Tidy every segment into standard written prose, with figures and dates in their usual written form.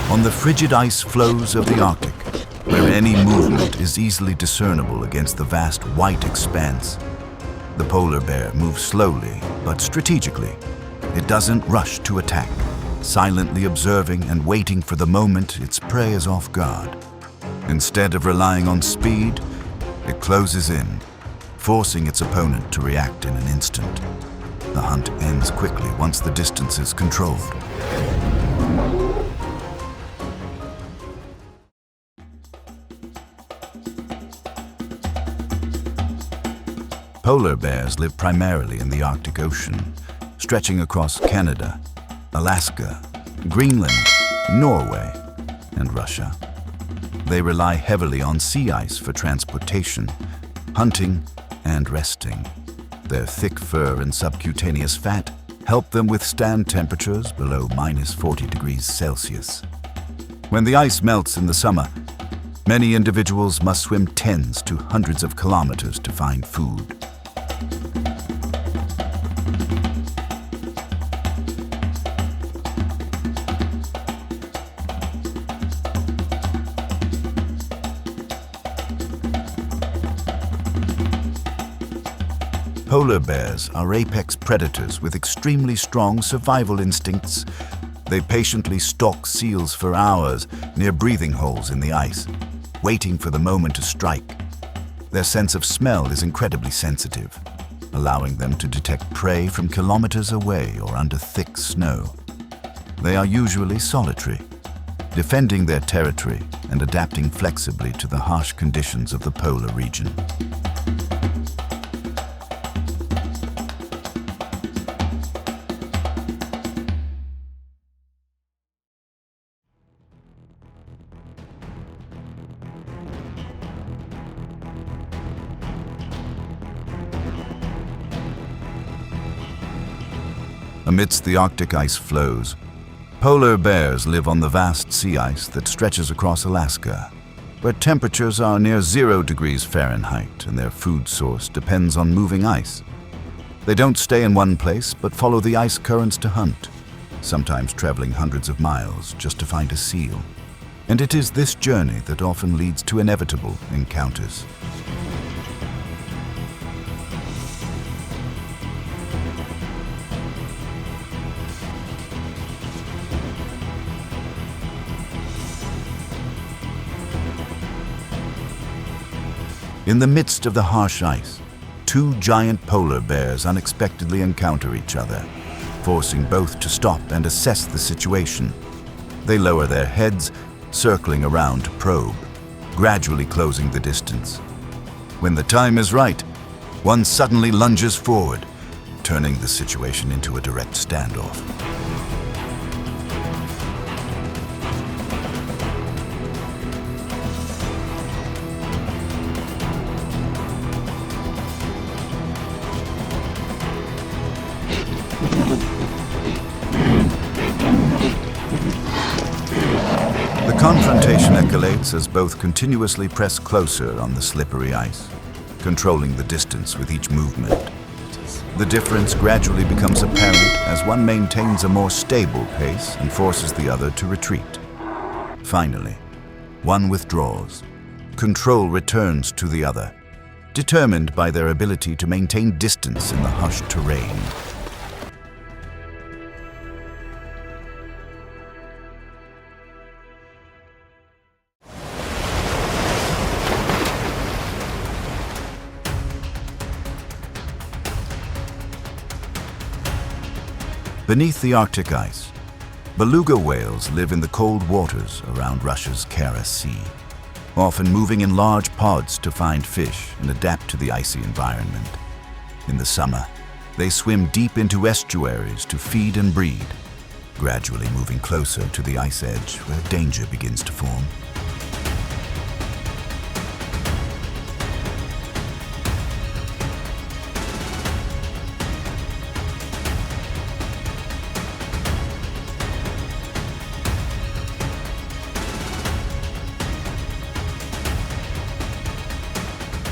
On the frigid ice floes of the Arctic, where any movement is easily discernible against the vast white expanse, the polar bear moves slowly but strategically. It doesn't rush to attack, silently observing and waiting for the moment its prey is off guard. Instead of relying on speed, it closes in, forcing its opponent to react in an instant. The hunt ends quickly once the distance is controlled. Polar bears live primarily in the Arctic Ocean, stretching across Canada, Alaska, Greenland, Norway, and Russia. They rely heavily on sea ice for transportation, hunting, and resting. Their thick fur and subcutaneous fat help them withstand temperatures below -40 degrees Celsius. When the ice melts in the summer, many individuals must swim tens to hundreds of kilometers to find food. Polar bears are apex predators with extremely strong survival instincts. They patiently stalk seals for hours near breathing holes in the ice, waiting for the moment to strike. Their sense of smell is incredibly sensitive, allowing them to detect prey from kilometers away or under thick snow. They are usually solitary, defending their territory and adapting flexibly to the harsh conditions of the polar region. Amidst the Arctic ice floes, polar bears live on the vast sea ice that stretches across Alaska, where temperatures are near 0 degrees Fahrenheit and their food source depends on moving ice. They don't stay in one place but follow the ice currents to hunt, sometimes traveling hundreds of miles just to find a seal. And it is this journey that often leads to inevitable encounters. In the midst of the harsh ice, two giant polar bears unexpectedly encounter each other, forcing both to stop and assess the situation. They lower their heads, circling around to probe, gradually closing the distance. When the time is right, one suddenly lunges forward, turning the situation into a direct standoff. The confrontation escalates as both continuously press closer on the slippery ice, controlling the distance with each movement. The difference gradually becomes apparent as one maintains a more stable pace and forces the other to retreat. Finally, one withdraws. Control returns to the other, determined by their ability to maintain distance in the hushed terrain. Beneath the Arctic ice, beluga whales live in the cold waters around Russia's Kara Sea, often moving in large pods to find fish and adapt to the icy environment. In the summer, they swim deep into estuaries to feed and breed, gradually moving closer to the ice edge where danger begins to form.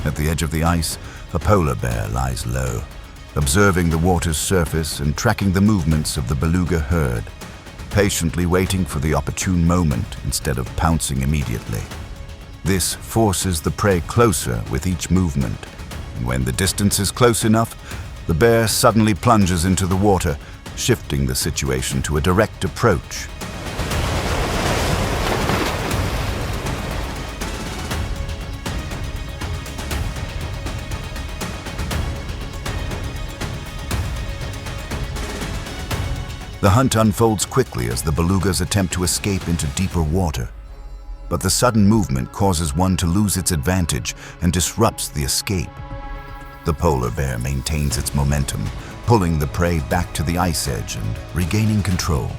At the edge of the ice, a polar bear lies low, observing the water's surface and tracking the movements of the beluga herd. patiently waiting for the opportune moment instead of pouncing immediately. This forces the prey closer with each movement, and when the distance is close enough, the bear suddenly plunges into the water, shifting the situation to a direct approach. The hunt unfolds quickly as the belugas attempt to escape into deeper water. But the sudden movement causes one to lose its advantage and disrupts the escape. The polar bear maintains its momentum, pulling the prey back to the ice edge and regaining control.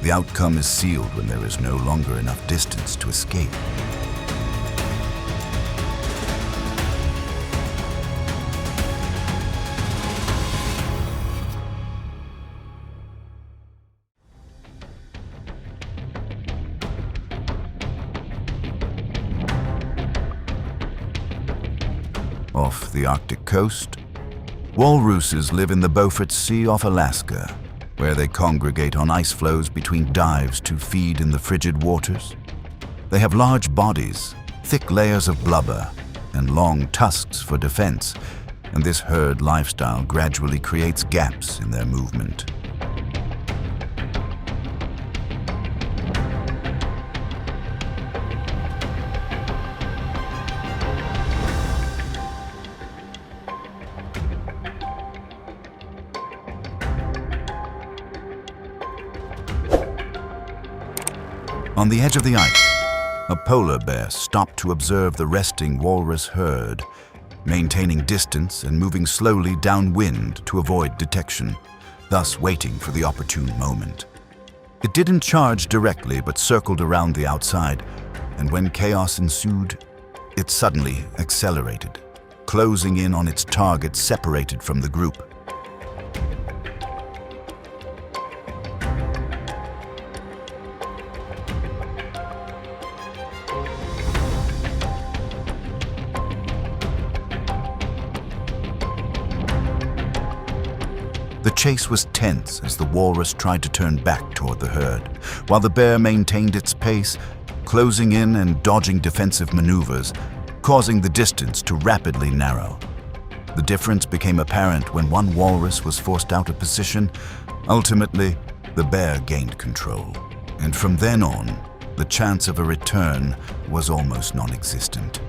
The outcome is sealed when there is no longer enough distance to escape. Off the Arctic coast, walruses live in the Beaufort Sea off Alaska, where they congregate on ice floes between dives to feed in the frigid waters. They have large bodies, thick layers of blubber, and long tusks for defense, and this herd lifestyle gradually creates gaps in their movement. On the edge of the ice, a polar bear stopped to observe the resting walrus herd, maintaining distance and moving slowly downwind to avoid detection, thus waiting for the opportune moment. It didn't charge directly but circled around the outside, and when chaos ensued, it suddenly accelerated, closing in on its target separated from the group. The chase was tense as the walrus tried to turn back toward the herd, while the bear maintained its pace, closing in and dodging defensive maneuvers, causing the distance to rapidly narrow. The difference became apparent when one walrus was forced out of position. Ultimately, the bear gained control, and from then on, the chance of a return was almost non-existent.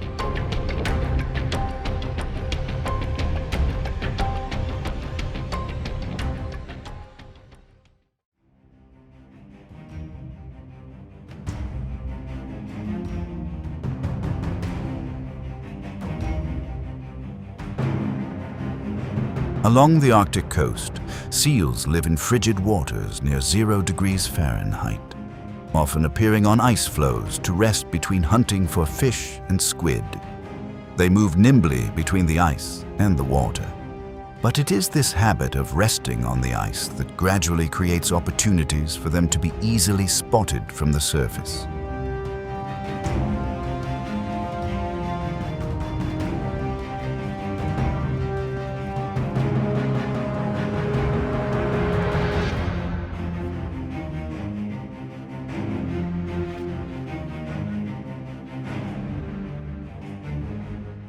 Along the Arctic coast, seals live in frigid waters near 0 degrees Fahrenheit, often appearing on ice floes to rest between hunting for fish and squid. They move nimbly between the ice and the water. But it is this habit of resting on the ice that gradually creates opportunities for them to be easily spotted from the surface.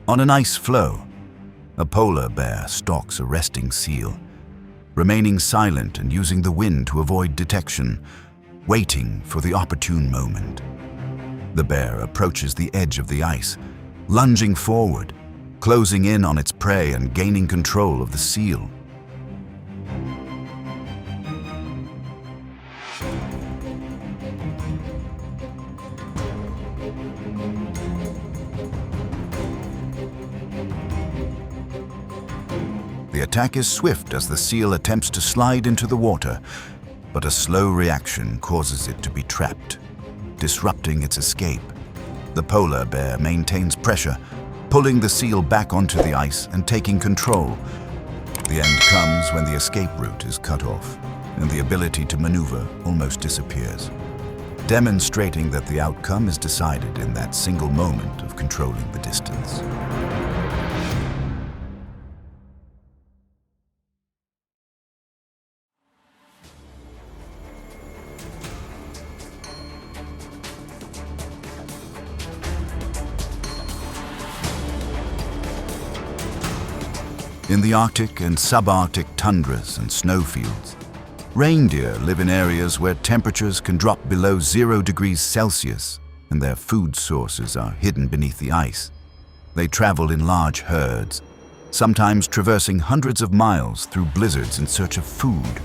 On an ice floe, a polar bear stalks a resting seal, remaining silent and using the wind to avoid detection, waiting for the opportune moment. The bear approaches the edge of the ice, lunging forward, closing in on its prey and gaining control of the seal. The attack is swift as the seal attempts to slide into the water, but a slow reaction causes it to be trapped, disrupting its escape. The polar bear maintains pressure, pulling the seal back onto the ice and taking control. The end comes when the escape route is cut off, and the ability to maneuver almost disappears, demonstrating that the outcome is decided in that single moment of controlling the distance. In the Arctic and subarctic tundras and snowfields, reindeer live in areas where temperatures can drop below 0 degrees Celsius and their food sources are hidden beneath the ice. They travel in large herds, sometimes traversing hundreds of miles through blizzards in search of food.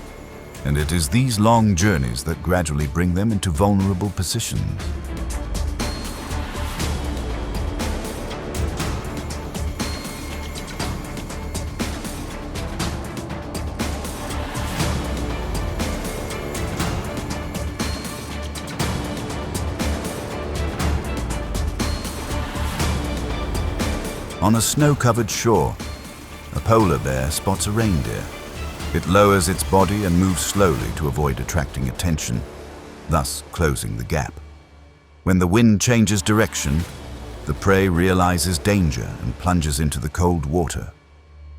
And it is these long journeys that gradually bring them into vulnerable positions. On a snow-covered shore, a polar bear spots a reindeer. It lowers its body and moves slowly to avoid attracting attention, thus closing the gap. When the wind changes direction, the prey realizes danger and plunges into the cold water.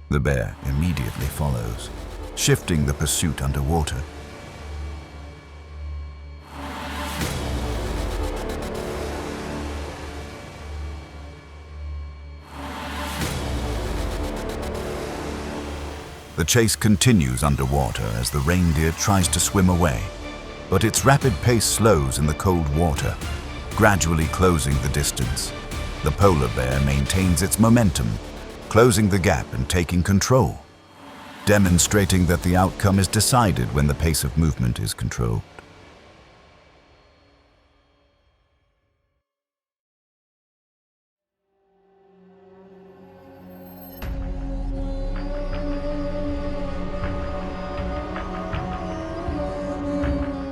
The bear immediately follows, shifting the pursuit underwater. The chase continues underwater as the reindeer tries to swim away, but its rapid pace slows in the cold water, gradually closing the distance. The polar bear maintains its momentum, closing the gap and taking control, demonstrating that the outcome is decided when the pace of movement is controlled.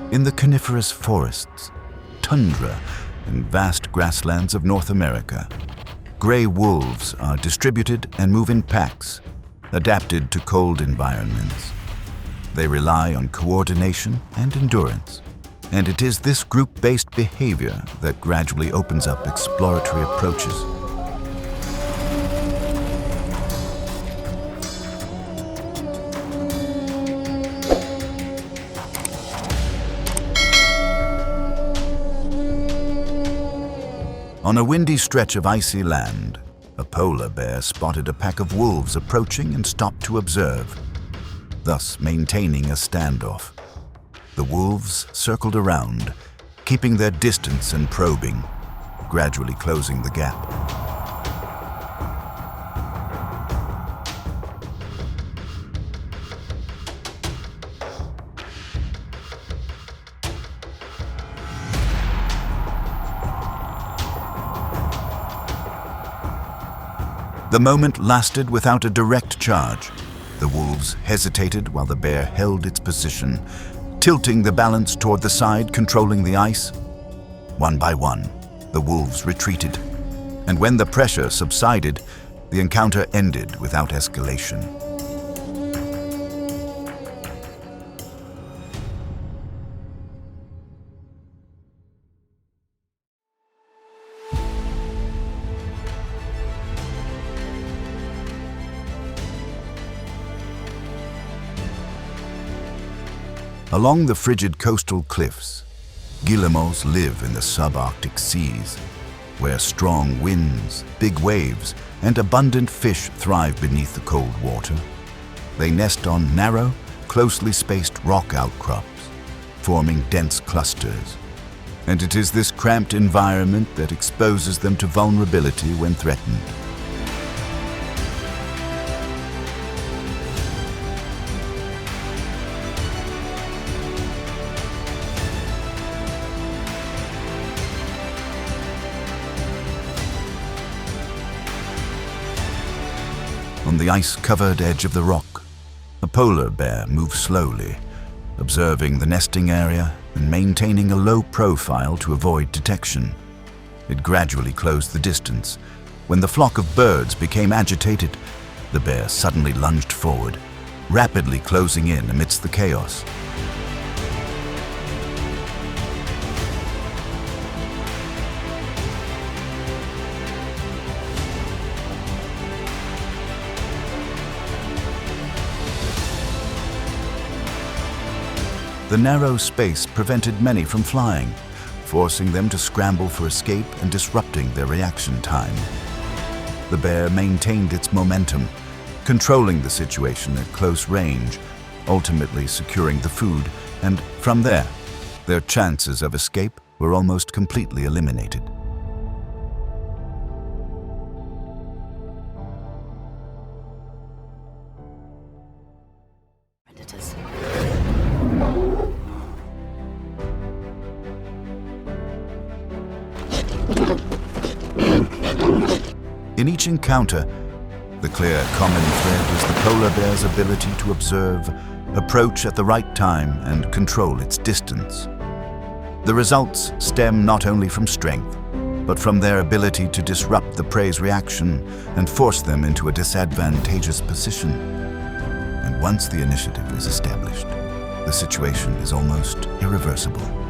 In the coniferous forests, tundra, and vast grasslands of North America, gray wolves are distributed and move in packs, adapted to cold environments. They rely on coordination and endurance, and it is this group-based behavior that gradually opens up exploratory approaches. On a windy stretch of icy land, a polar bear spotted a pack of wolves approaching and stopped to observe, thus maintaining a standoff. The wolves circled around, keeping their distance and probing, gradually closing the gap. The moment lasted without a direct charge. The wolves hesitated while the bear held its position, tilting the balance toward the side, controlling the ice. One by one, the wolves retreated, and when the pressure subsided, the encounter ended without escalation. Along the frigid coastal cliffs, guillemots live in the subarctic seas, where strong winds, big waves, and abundant fish thrive beneath the cold water. They nest on narrow, closely spaced rock outcrops, forming dense clusters. And it is this cramped environment that exposes them to vulnerability when threatened. On the ice-covered edge of the rock, a polar bear moves slowly, observing the nesting area and maintaining a low profile to avoid detection. It gradually closed the distance. When the flock of birds became agitated, the bear suddenly lunged forward, rapidly closing in amidst the chaos. The narrow space prevented many from flying, forcing them to scramble for escape and disrupting their reaction time. The bear maintained its momentum, controlling the situation at close range, ultimately securing the food, and from there, their chances of escape were almost completely eliminated. In each encounter, the clear common thread is the polar bear's ability to observe, approach at the right time, and control its distance. The results stem not only from strength, but from their ability to disrupt the prey's reaction and force them into a disadvantageous position. And once the initiative is established, the situation is almost irreversible.